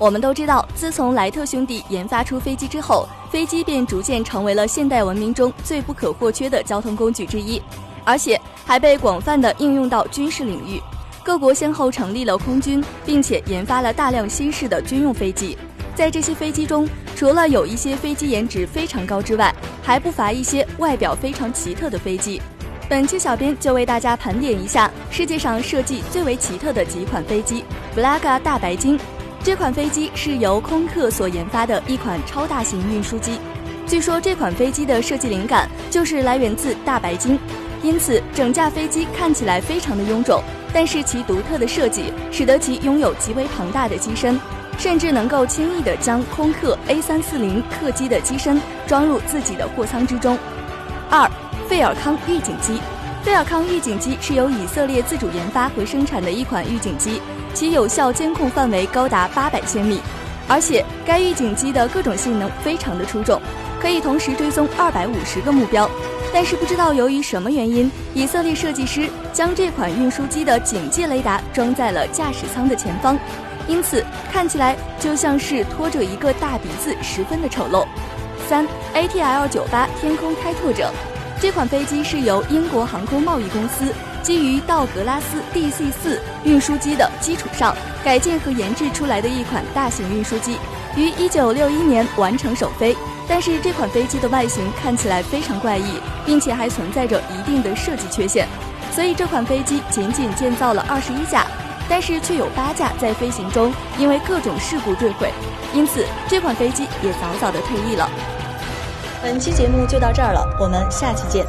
我们都知道，自从莱特兄弟研发出飞机之后，飞机便逐渐成为了现代文明中最不可或缺的交通工具之一，而且还被广泛地应用到军事领域。各国先后成立了空军，并且研发了大量新式的军用飞机。在这些飞机中，除了有一些飞机颜值非常高之外，还不乏一些外表非常奇特的飞机。本期小编就为大家盘点一下世界上设计最为奇特的几款飞机。Volaga 大白鲸，这款飞机是由空客所研发的一款超大型运输机。据说这款飞机的设计灵感就是来源自大白鲸，因此整架飞机看起来非常的臃肿，但是其独特的设计使得其拥有极为庞大的机身，甚至能够轻易地将空客 A340 客机的机身装入自己的货舱之中。2. 费尔康预警机。费尔康预警机是由以色列自主研发和生产的一款预警机，其有效监控范围高达800千米，而且该预警机的各种性能非常的出众，可以同时追踪250个目标。但是不知道由于什么原因，以色列设计师将这款运输机的警戒雷达装在了驾驶舱的前方，因此看起来就像是拖着一个大鼻子，十分的丑陋。3. ATL-98 天空开拓者。这款飞机是由英国航空贸易公司基于道格拉斯 DC-4 运输机的基础上改进和研制出来的一款大型运输机，于1961年完成首飞。但是这款飞机的外形看起来非常怪异，并且还存在着一定的设计缺陷，所以这款飞机仅仅建造了21架，但是却有8架在飞行中因为各种事故坠毁，因此这款飞机也早早的退役了。本期节目就到这儿了，我们下期见。